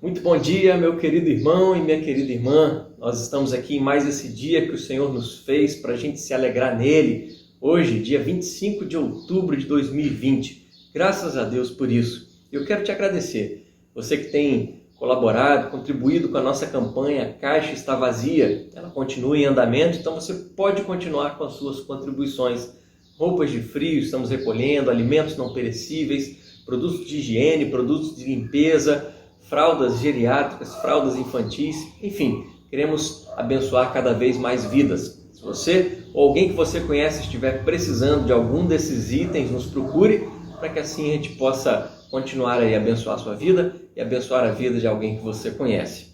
Muito bom dia, meu querido irmão e minha querida irmã. Nós estamos aqui em mais esse dia que o Senhor nos fez para a gente se alegrar nele. Hoje, dia 25 de outubro de 2020. Graças a Deus por isso. Eu quero te agradecer. Você que tem colaborado, contribuído com a nossa campanha A Caixa Está Vazia. Ela continua em andamento, então você pode continuar com as suas contribuições. Roupas de frio estamos recolhendo, alimentos não perecíveis, produtos de higiene, produtos de limpeza, fraldas geriátricas, fraldas infantis, enfim, queremos abençoar cada vez mais vidas. Se você ou alguém que você conhece estiver precisando de algum desses itens, nos procure para que assim a gente possa continuar a abençoar a sua vida e abençoar a vida de alguém que você conhece.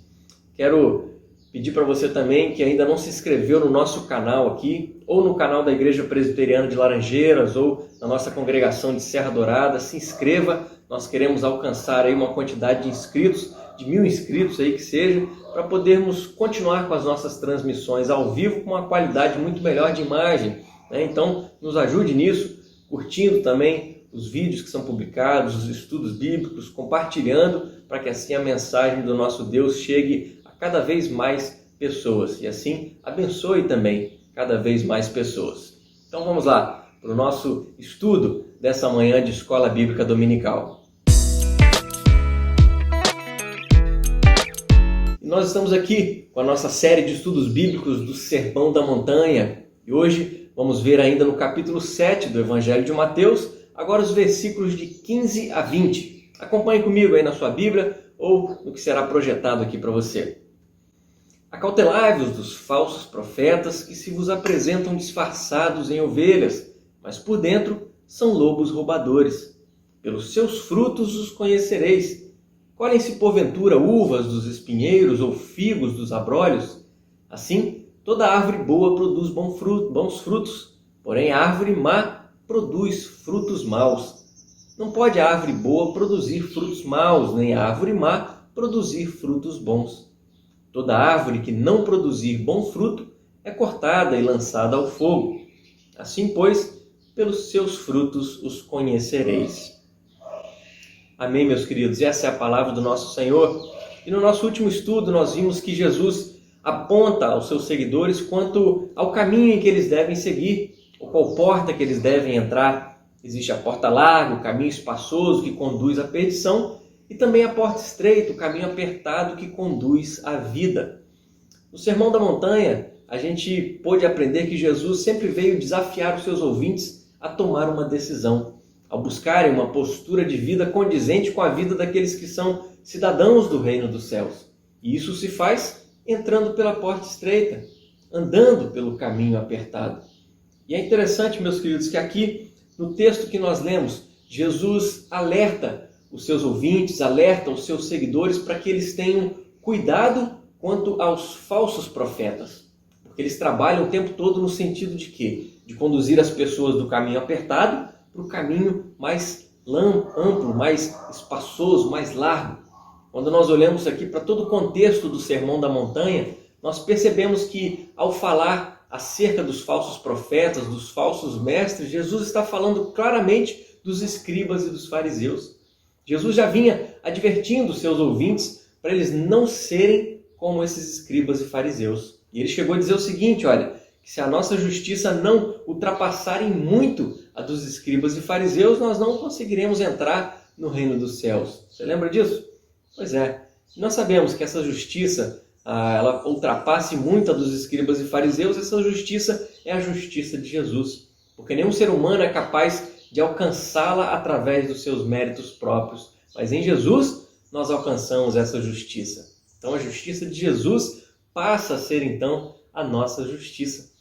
Quero pedir para você também que ainda não se inscreveu no nosso canal aqui, ou no canal da Igreja Presbiteriana de Laranjeiras, ou na nossa congregação de Serra Dourada, se inscreva. Nós queremos alcançar aí uma quantidade de inscritos, de 1000 inscritos aí que seja, para podermos continuar com as nossas transmissões ao vivo com uma qualidade muito melhor de imagem, né? Então, nos ajude nisso, curtindo também os vídeos que são publicados, os estudos bíblicos, compartilhando, para que assim a mensagem do nosso Deus chegue a cada vez mais pessoas e assim abençoe também cada vez mais pessoas. Então vamos lá para o nosso estudo dessa manhã de Escola Bíblica Dominical. Nós estamos aqui com a nossa série de estudos bíblicos do Sermão da Montanha e hoje vamos ver ainda no capítulo 7 do Evangelho de Mateus, agora os versículos de 15 a 20. Acompanhe comigo aí na sua Bíblia ou no que será projetado aqui para você. Acautelai-vos dos falsos profetas que se vos apresentam disfarçados em ovelhas, mas por dentro são lobos roubadores. Pelos seus frutos os conhecereis. Colhem-se porventura uvas dos espinheiros ou figos dos abrolhos? Assim, toda árvore boa produz bons frutos, porém a árvore má produz frutos maus. Não pode a árvore boa produzir frutos maus, nem a árvore má produzir frutos bons. Toda árvore que não produzir bom fruto é cortada e lançada ao fogo. Assim, pois, pelos seus frutos os conhecereis. Amém, meus queridos? Essa é a palavra do nosso Senhor. E no nosso último estudo nós vimos que Jesus aponta aos seus seguidores quanto ao caminho em que eles devem seguir, ou qual porta que eles devem entrar. Existe a porta larga, o caminho espaçoso que conduz à perdição, e também a porta estreita, o caminho apertado que conduz à vida. No Sermão da Montanha, a gente pôde aprender que Jesus sempre veio desafiar os seus ouvintes a tomar uma decisão, ao buscarem uma postura de vida condizente com a vida daqueles que são cidadãos do reino dos céus. E isso se faz entrando pela porta estreita, andando pelo caminho apertado. E é interessante, meus queridos, que aqui, no texto que nós lemos, Jesus alerta os seus ouvintes, alerta os seus seguidores para que eles tenham cuidado quanto aos falsos profetas. Porque eles trabalham o tempo todo no sentido de quê? De conduzir as pessoas do caminho apertado para o caminho mais amplo, mais espaçoso, mais largo. Quando nós olhamos aqui para todo o contexto do Sermão da Montanha, nós percebemos que ao falar acerca dos falsos profetas, dos falsos mestres, Jesus está falando claramente dos escribas e dos fariseus. Jesus já vinha advertindo os seus ouvintes para eles não serem como esses escribas e fariseus. E ele chegou a dizer o seguinte, olha, que se a nossa justiça não ultrapassar em muito a dos escribas e fariseus, nós não conseguiremos entrar no reino dos céus. Você lembra disso? Pois é. Nós sabemos que essa justiça, ela ultrapasse muito a dos escribas e fariseus, essa justiça é a justiça de Jesus. Porque nenhum ser humano é capaz de alcançá-la através dos seus méritos próprios. Mas em Jesus, nós alcançamos essa justiça. Então a justiça de Jesus passa a ser, então, a nossa justiça.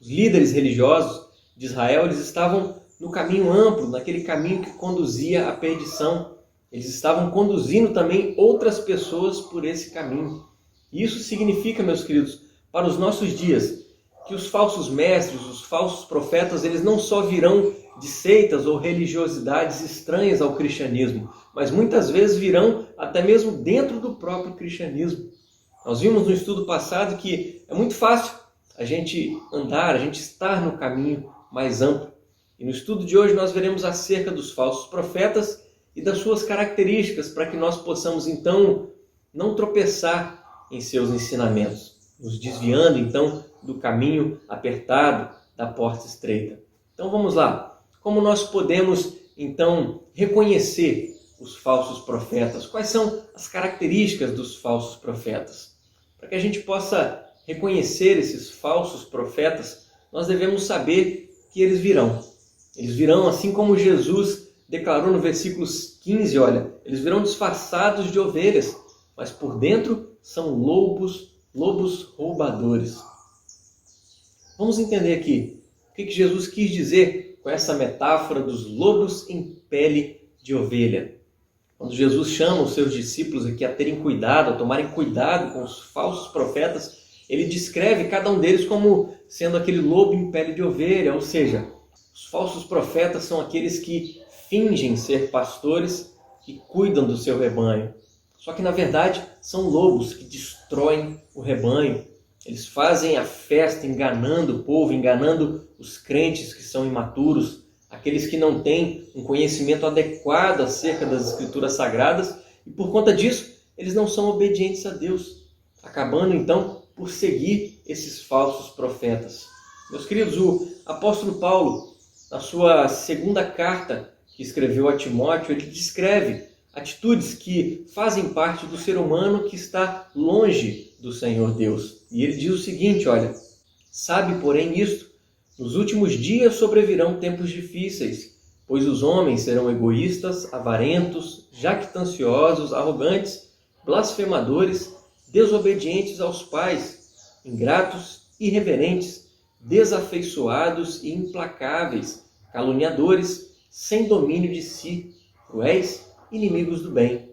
Os líderes religiosos de Israel, eles estavam no caminho amplo, naquele caminho que conduzia à perdição. Eles estavam conduzindo também outras pessoas por esse caminho. E isso significa, meus queridos, para os nossos dias, que os falsos mestres, os falsos profetas, eles não só virão de seitas ou religiosidades estranhas ao cristianismo, mas muitas vezes virão até mesmo dentro do próprio cristianismo. Nós vimos no estudo passado que é muito fácil a gente andar, a gente estar no caminho mais amplo. E no estudo de hoje nós veremos acerca dos falsos profetas e das suas características, para que nós possamos então não tropeçar em seus ensinamentos, nos desviando então do caminho apertado, da porta estreita. Então vamos lá. Como nós podemos então reconhecer os falsos profetas? Quais são as características dos falsos profetas? Para que a gente possa reconhecer esses falsos profetas, nós devemos saber que eles virão. Eles virão assim como Jesus declarou no versículo 15, olha, eles virão disfarçados de ovelhas, mas por dentro são lobos roubadores. Vamos entender aqui o que Jesus quis dizer com essa metáfora dos lobos em pele de ovelha. Quando Jesus chama os seus discípulos aqui a terem cuidado, a tomarem cuidado com os falsos profetas, ele descreve cada um deles como sendo aquele lobo em pele de ovelha, ou seja, os falsos profetas são aqueles que fingem ser pastores e cuidam do seu rebanho. Só que, na verdade, são lobos que destroem o rebanho. Eles fazem a festa enganando o povo, enganando os crentes que são imaturos, aqueles que não têm um conhecimento adequado acerca das Escrituras Sagradas, e por conta disso, eles não são obedientes a Deus, acabando então por seguir esses falsos profetas. Meus queridos, o apóstolo Paulo, na sua segunda carta que escreveu a Timóteo, ele descreve atitudes que fazem parte do ser humano que está longe do Senhor Deus. E ele diz o seguinte, olha, sabe, porém, isto, nos últimos dias sobrevirão tempos difíceis, pois os homens serão egoístas, avarentos, jactanciosos, arrogantes, blasfemadores, desobedientes aos pais, ingratos, irreverentes, desafeiçoados e implacáveis, caluniadores, sem domínio de si, cruéis, inimigos do bem,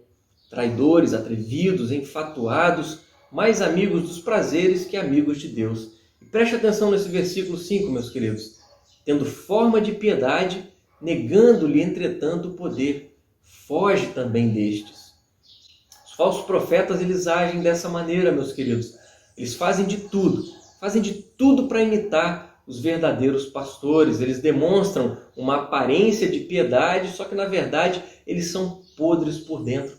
traidores, atrevidos, enfatuados, mais amigos dos prazeres que amigos de Deus. E preste atenção nesse versículo 5, meus queridos. Tendo forma de piedade, negando-lhe, entretanto, o poder, foge também destes. Os falsos profetas, eles agem dessa maneira, meus queridos. Eles fazem de tudo para imitar os verdadeiros pastores. Eles demonstram uma aparência de piedade, só que na verdade eles são podres por dentro.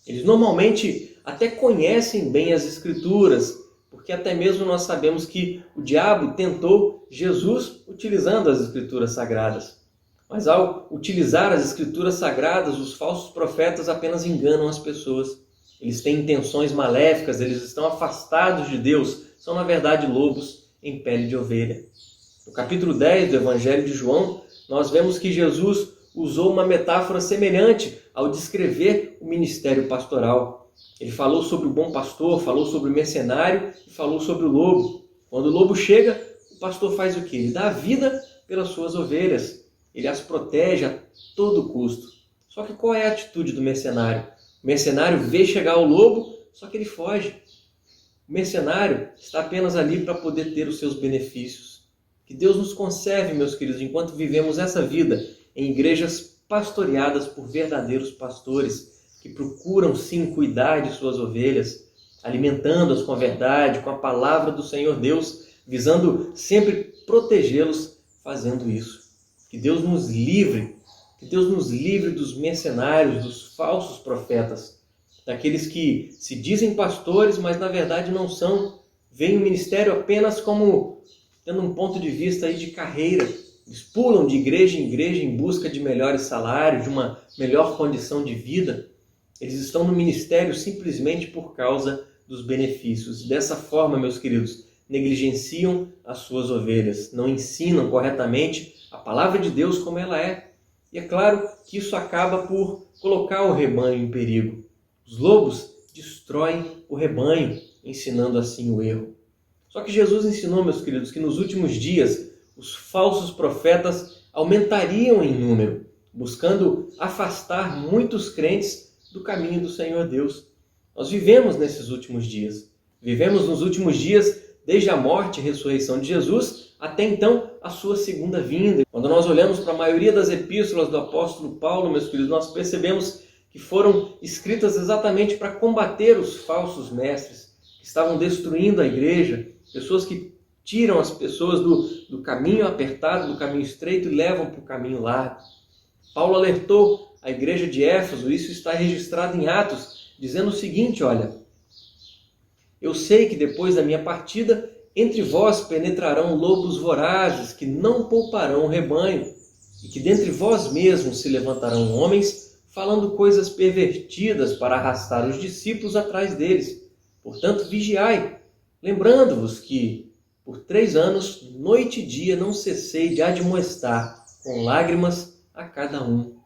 Eles normalmente até conhecem bem as Escrituras, porque até mesmo nós sabemos que o diabo tentou Jesus utilizando as Escrituras Sagradas. Mas ao utilizar as Escrituras Sagradas, os falsos profetas apenas enganam as pessoas. Eles têm intenções maléficas, eles estão afastados de Deus, são na verdade lobos em pele de ovelha. No capítulo 10 do Evangelho de João, nós vemos que Jesus usou uma metáfora semelhante ao descrever o ministério pastoral. Ele falou sobre o bom pastor, falou sobre o mercenário e falou sobre o lobo. Quando o lobo chega, o pastor faz o quê? Ele dá a vida pelas suas ovelhas. Ele as protege a todo custo. Só que qual é a atitude do mercenário? O mercenário vê chegar o lobo, só que ele foge. O mercenário está apenas ali para poder ter os seus benefícios. Que Deus nos conserve, meus queridos, enquanto vivemos essa vida em igrejas pastoreadas por verdadeiros pastores, que procuram sim cuidar de suas ovelhas, alimentando-as com a verdade, com a palavra do Senhor Deus, visando sempre protegê-los fazendo isso. Que Deus nos livre dos mercenários, dos falsos profetas, daqueles que se dizem pastores, mas na verdade não são, veem o ministério apenas como tendo um ponto de vista aí de carreira. Eles pulam de igreja em igreja em busca de melhores salários, de uma melhor condição de vida. Eles estão no ministério simplesmente por causa dos benefícios. Dessa forma, meus queridos, negligenciam as suas ovelhas, não ensinam corretamente a palavra de Deus como ela é. E é claro que isso acaba por colocar o rebanho em perigo. Os lobos destroem o rebanho, ensinando assim o erro. Só que Jesus ensinou, meus queridos, que nos últimos dias os falsos profetas aumentariam em número, buscando afastar muitos crentes do caminho do Senhor Deus. Nós vivemos nesses últimos dias. Vivemos nos últimos dias desde a morte e ressurreição de Jesus até então a sua segunda vinda. Quando nós olhamos para a maioria das epístolas do apóstolo Paulo, meus queridos, nós percebemos que foram escritas exatamente para combater os falsos mestres que estavam destruindo a igreja, pessoas que tiram as pessoas do caminho apertado, do caminho estreito e levam para o caminho largo. Paulo alertou a igreja de Éfeso, isso está registrado em Atos, dizendo o seguinte, olha: eu sei que depois da minha partida, entre vós penetrarão lobos vorazes que não pouparão o rebanho, e que dentre vós mesmos se levantarão homens falando coisas pervertidas para arrastar os discípulos atrás deles. Portanto, vigiai, lembrando-vos que por 3 anos, noite e dia, não cessei de admoestar com lágrimas a cada um.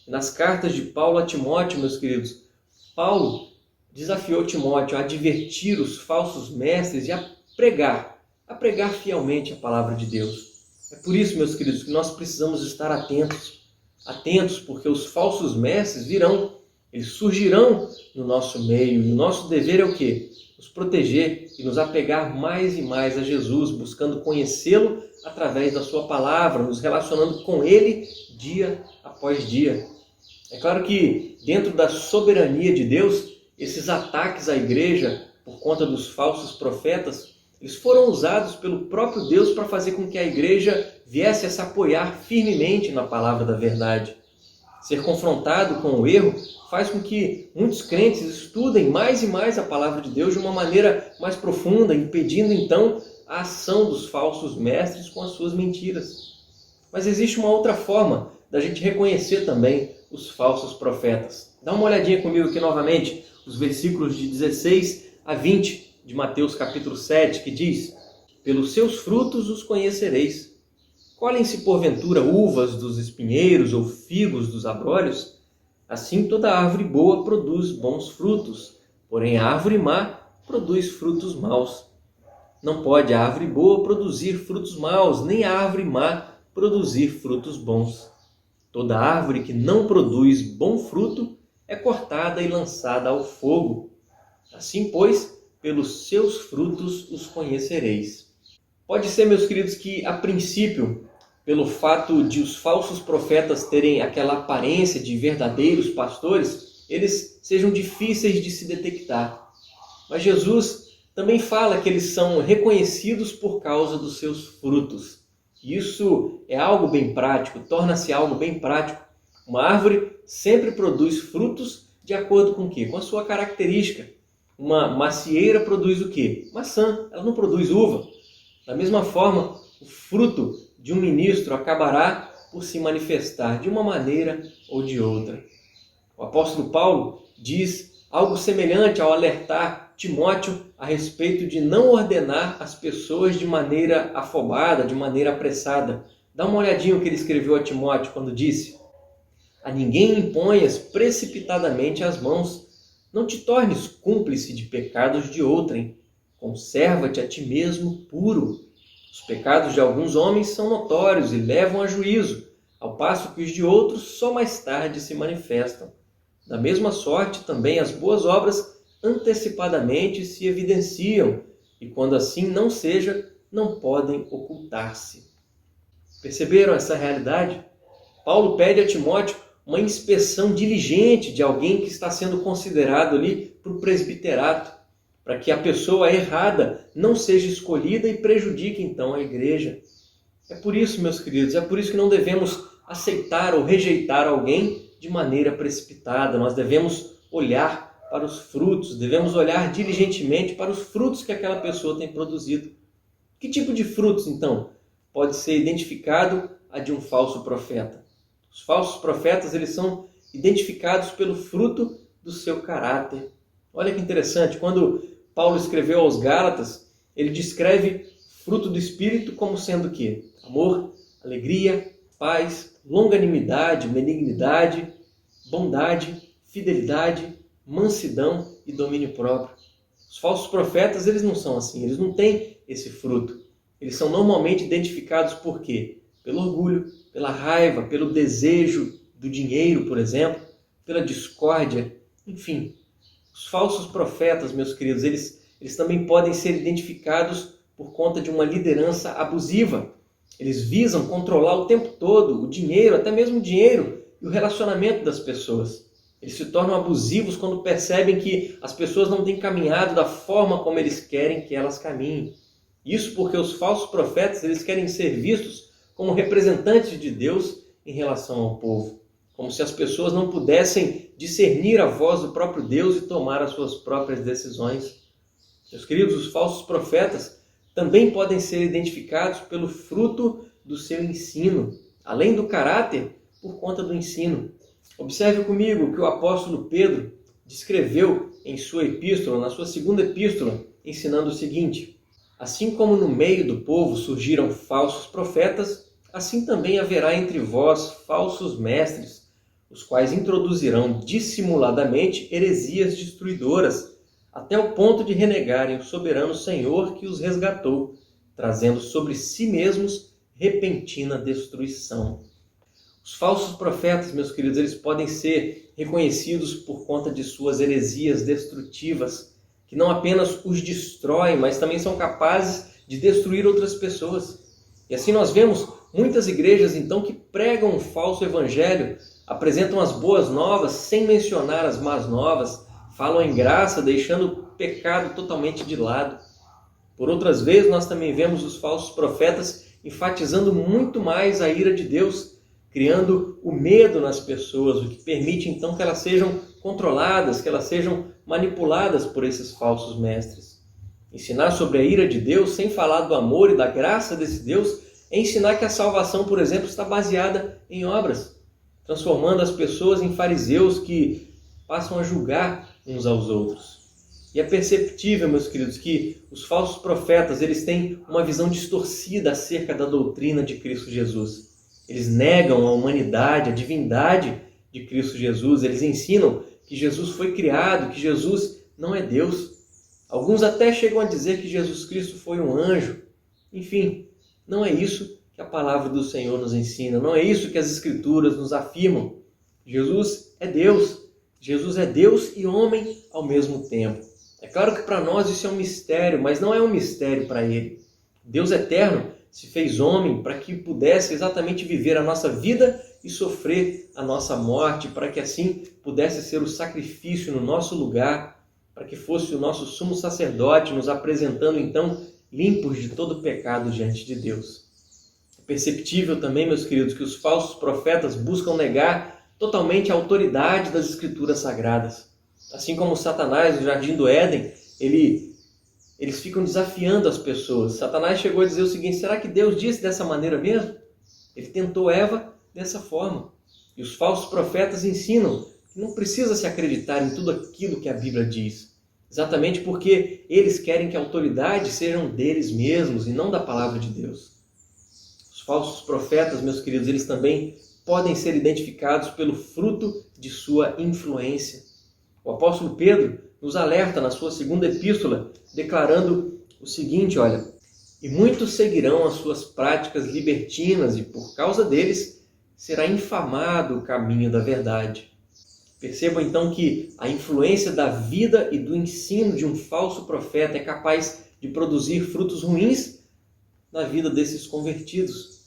Nas cartas de Paulo a Timóteo, meus queridos, Paulo desafiou Timóteo a advertir os falsos mestres e a pregar fielmente a palavra de Deus. É por isso, meus queridos, que nós precisamos estar atentos, porque os falsos mestres virão, eles surgirão no nosso meio, e o nosso dever é o quê? Nos proteger e nos apegar mais e mais a Jesus, buscando conhecê-lo através da sua palavra, nos relacionando com ele dia após dia. É claro que dentro da soberania de Deus, esses ataques à igreja por conta dos falsos profetas, eles foram usados pelo próprio Deus para fazer com que a igreja viesse a se apoiar firmemente na palavra da verdade. Ser confrontado com o erro faz com que muitos crentes estudem mais e mais a palavra de Deus de uma maneira mais profunda, impedindo então a ação dos falsos mestres com as suas mentiras. Mas existe uma outra forma da gente reconhecer também os falsos profetas. Dá uma olhadinha comigo aqui novamente, os versículos de 16 a 20 de Mateus capítulo 7, que diz: pelos seus frutos os conhecereis. Colhem-se porventura uvas dos espinheiros ou figos dos abrolhos? Assim toda árvore boa produz bons frutos, porém a árvore má produz frutos maus. Não pode a árvore boa produzir frutos maus, nem a árvore má produzir frutos bons. Toda árvore que não produz bom fruto é cortada e lançada ao fogo. Assim, pois, pelos seus frutos os conhecereis. Pode ser, meus queridos, que a princípio, pelo fato de os falsos profetas terem aquela aparência de verdadeiros pastores, eles sejam difíceis de se detectar. Mas Jesus também fala que eles são reconhecidos por causa dos seus frutos. Isso é algo bem prático, torna-se algo bem prático. Uma árvore sempre produz frutos de acordo com o quê? Com a sua característica. Uma macieira produz o quê? Maçã, ela não produz uva. Da mesma forma, o fruto de um ministro acabará por se manifestar de uma maneira ou de outra. O apóstolo Paulo diz algo semelhante ao alertar Timóteo a respeito de não ordenar as pessoas de maneira afobada, de maneira apressada. Dá uma olhadinha o que ele escreveu a Timóteo quando disse: a ninguém imponhas precipitadamente as mãos. Não te tornes cúmplice de pecados de outrem. Conserva-te a ti mesmo puro. Os pecados de alguns homens são notórios e levam a juízo, ao passo que os de outros só mais tarde se manifestam. Da mesma sorte, também as boas obras antecipadamente se evidenciam, e quando assim não seja, não podem ocultar-se. Perceberam essa realidade? Paulo pede a Timóteo uma inspeção diligente de alguém que está sendo considerado ali para o presbiterato, para que a pessoa errada não seja escolhida e prejudique então a igreja. É por isso, meus queridos, é por isso que não devemos aceitar ou rejeitar alguém de maneira precipitada. Nós devemos olhar para os frutos, devemos olhar diligentemente para os frutos que aquela pessoa tem produzido. Que tipo de frutos, então, pode ser identificado a de um falso profeta? Os falsos profetas, eles são identificados pelo fruto do seu caráter. Olha que interessante, quando Paulo escreveu aos Gálatas, ele descreve fruto do Espírito como sendo o quê? Amor, alegria, paz, longanimidade, benignidade, bondade, fidelidade, mansidão e domínio próprio. Os falsos profetas, eles não são assim, eles não têm esse fruto. Eles são normalmente identificados por quê? Pelo orgulho, pela raiva, pelo desejo do dinheiro, por exemplo, pela discórdia, enfim. Os falsos profetas, meus queridos, eles também podem ser identificados por conta de uma liderança abusiva. Eles visam controlar o tempo todo o dinheiro, até mesmo o dinheiro e o relacionamento das pessoas. Eles se tornam abusivos quando percebem que as pessoas não têm caminhado da forma como eles querem que elas caminhem. Isso porque os falsos profetas, eles querem ser vistos como representantes de Deus em relação ao povo. como se as pessoas não pudessem discernir a voz do próprio Deus e tomar as suas próprias decisões. Meus queridos, os falsos profetas também podem ser identificados pelo fruto do seu ensino, além do caráter, por conta do ensino. Observe comigo o que o apóstolo Pedro descreveu em sua epístola, na sua segunda epístola, ensinando o seguinte: assim como no meio do povo surgiram falsos profetas, assim também haverá entre vós falsos mestres, os quais introduzirão dissimuladamente heresias destruidoras, até o ponto de renegarem o soberano Senhor que os resgatou, trazendo sobre si mesmos repentina destruição. Os falsos profetas, meus queridos, eles podem ser reconhecidos por conta de suas heresias destrutivas, que não apenas os destroem, mas também são capazes de destruir outras pessoas. E assim nós vemos muitas igrejas, então, que pregam um falso evangelho, apresentam as boas novas sem mencionar as más novas, falam em graça, deixando o pecado totalmente de lado. Por outras vezes, nós também vemos os falsos profetas enfatizando muito mais a ira de Deus, criando o medo nas pessoas, o que permite então que elas sejam controladas, que elas sejam manipuladas por esses falsos mestres. Ensinar sobre a ira de Deus, sem falar do amor e da graça desse Deus, é ensinar que a salvação, por exemplo, está baseada em obras, transformando as pessoas em fariseus que passam a julgar uns aos outros. E é perceptível, meus queridos, que os falsos profetas eles têm uma visão distorcida acerca da doutrina de Cristo Jesus. Eles negam a humanidade, a divindade de Cristo Jesus. Eles ensinam que Jesus foi criado, que Jesus não é Deus. Alguns até chegam a dizer que Jesus Cristo foi um anjo. Enfim, não é isso que a palavra do Senhor nos ensina. Não é isso que as Escrituras nos afirmam. Jesus é Deus. Jesus é Deus e homem ao mesmo tempo. É claro que para nós isso é um mistério, mas não é um mistério para Ele. Deus eterno se fez homem para que pudesse exatamente viver a nossa vida e sofrer a nossa morte, para que assim pudesse ser o sacrifício no nosso lugar, para que fosse o nosso sumo sacerdote, nos apresentando então limpos de todo pecado diante de Deus. É perceptível também, meus queridos, que os falsos profetas buscam negar totalmente a autoridade das Escrituras Sagradas. Assim como Satanás no Jardim do Éden, eles ficam desafiando as pessoas. Satanás chegou a dizer o seguinte: será que Deus disse dessa maneira mesmo? Ele tentou Eva dessa forma. E os falsos profetas ensinam que não precisa se acreditar em tudo aquilo que a Bíblia diz. Exatamente porque eles querem que a autoridade sejam deles mesmos e não da palavra de Deus. Os falsos profetas, meus queridos, eles também podem ser identificados pelo fruto de sua influência. O apóstolo Pedro nos alerta na sua segunda epístola, declarando o seguinte, olha: e muitos seguirão as suas práticas libertinas e por causa deles será infamado o caminho da verdade. Percebam então que a influência da vida e do ensino de um falso profeta é capaz de produzir frutos ruins na vida desses convertidos.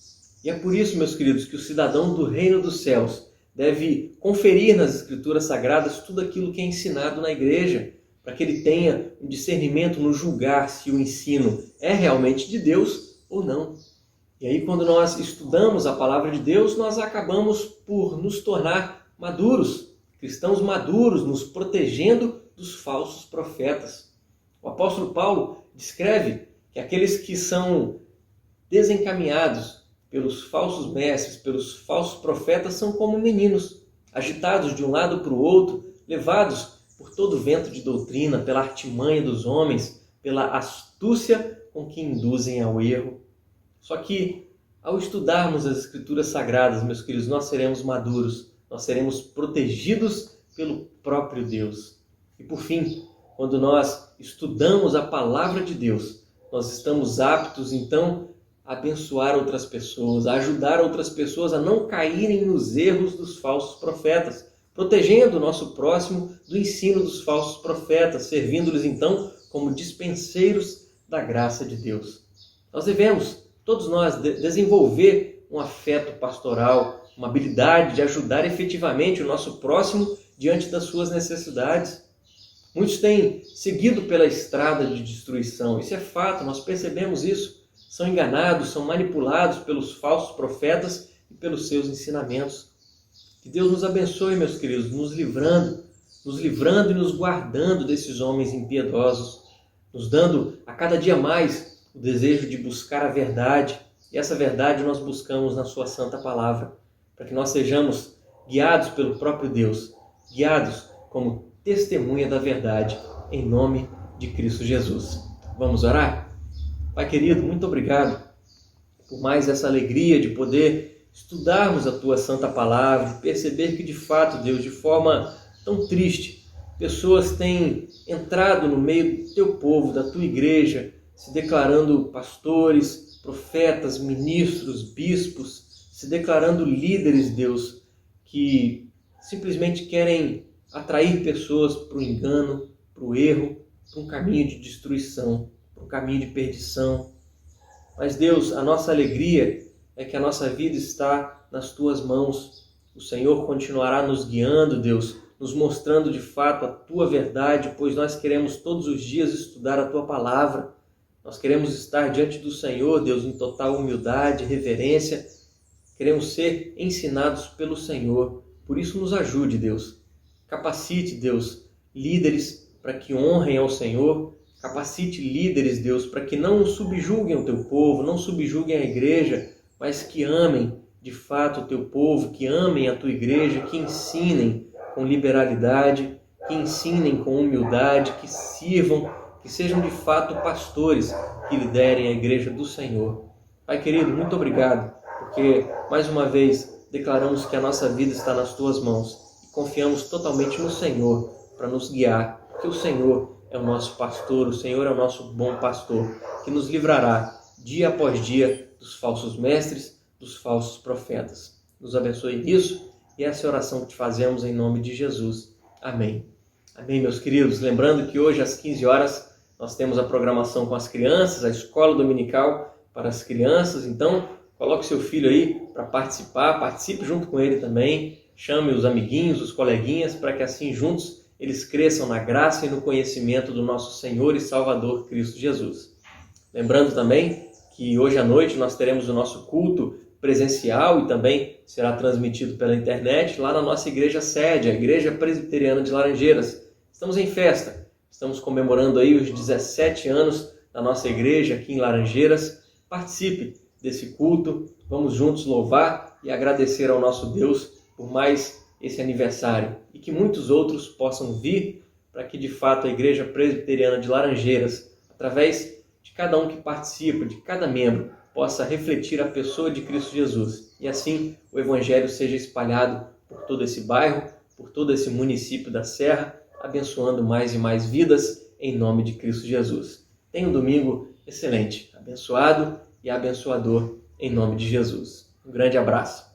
E é por isso, meus queridos, que o cidadão do reino dos céus deve conferir nas Escrituras Sagradas tudo aquilo que é ensinado na igreja, para que ele tenha um discernimento no julgar se o ensino é realmente de Deus ou não. E aí, quando nós estudamos a palavra de Deus, nós acabamos por nos tornar maduros, cristãos maduros, nos protegendo dos falsos profetas. O apóstolo Paulo descreve que aqueles que são desencaminhados pelos falsos mestres, pelos falsos profetas, são como meninos, agitados de um lado para o outro, levados por todo vento de doutrina, pela artimanha dos homens, pela astúcia com que induzem ao erro. Só que, ao estudarmos as Escrituras Sagradas, meus queridos, nós seremos maduros, nós seremos protegidos pelo próprio Deus. E por fim, quando nós estudamos a palavra de Deus, nós estamos aptos, então, a abençoar outras pessoas, a ajudar outras pessoas a não caírem nos erros dos falsos profetas, protegendo o nosso próximo do ensino dos falsos profetas, servindo-lhes então como dispenseiros da graça de Deus. Nós devemos, todos nós, desenvolver um afeto pastoral, uma habilidade de ajudar efetivamente o nosso próximo diante das suas necessidades. Muitos têm seguido pela estrada de destruição, isso é fato, nós percebemos isso. São enganados, são manipulados pelos falsos profetas e pelos seus ensinamentos. Que Deus nos abençoe, meus queridos, nos livrando e nos guardando desses homens impiedosos, nos dando a cada dia mais o desejo de buscar a verdade. E essa verdade nós buscamos na sua santa palavra, para que nós sejamos guiados pelo próprio Deus, guiados como testemunha da verdade, em nome de Cristo Jesus. Vamos orar? Pai querido, muito obrigado por mais essa alegria de poder estudarmos a Tua santa palavra, de perceber que de fato, Deus, de forma tão triste, pessoas têm entrado no meio do Teu povo, da Tua igreja, se declarando pastores, profetas, ministros, bispos, se declarando líderes, Deus, que simplesmente querem atrair pessoas para o engano, para o erro, para um caminho de destruição, para um caminho de perdição. Mas, Deus, a nossa alegria é que a nossa vida está nas Tuas mãos. O Senhor continuará nos guiando, Deus, nos mostrando de fato a Tua verdade, pois nós queremos todos os dias estudar a Tua palavra. Nós queremos estar diante do Senhor, Deus, em total humildade, reverência. Queremos ser ensinados pelo Senhor. Por isso nos ajude, Deus. Capacite, Deus, líderes para que honrem ao Senhor. Capacite líderes, Deus, para que não subjuguem o Teu povo, não subjuguem a igreja, mas que amem de fato o Teu povo, que amem a Tua igreja, que ensinem com liberalidade, que ensinem com humildade, que sirvam, que sejam de fato pastores que liderem a igreja do Senhor. Pai querido, muito obrigado, porque mais uma vez declaramos que a nossa vida está nas Tuas mãos e confiamos totalmente no Senhor para nos guiar, porque o Senhor é o nosso pastor, o Senhor é o nosso bom pastor, que nos livrará dia após dia dos falsos mestres, dos falsos profetas. Nos abençoe nisso e essa é a oração que te fazemos em nome de Jesus. Amém. Amém, meus queridos. Lembrando que hoje às 15 horas nós temos a programação com as crianças, a escola dominical para as crianças. Então, coloque seu filho aí para participar, participe junto com ele também. Chame os amiguinhos, os coleguinhas, para que assim juntos eles cresçam na graça e no conhecimento do nosso Senhor e Salvador Cristo Jesus. Lembrando também que hoje à noite nós teremos o nosso culto presencial e também será transmitido pela internet lá na nossa igreja sede, a Igreja Presbiteriana de Laranjeiras. Estamos em festa, estamos comemorando aí os 17 anos da nossa igreja aqui em Laranjeiras. Participe desse culto, vamos juntos louvar e agradecer ao nosso Deus por mais esse aniversário e que muitos outros possam vir para que de fato a Igreja Presbiteriana de Laranjeiras, através de cada um que participa, de cada membro, possa refletir a pessoa de Cristo Jesus e assim o Evangelho seja espalhado por todo esse bairro, por todo esse município da Serra, abençoando mais e mais vidas em nome de Cristo Jesus. Tenha um domingo excelente, abençoado e abençoador em nome de Jesus. Um grande abraço.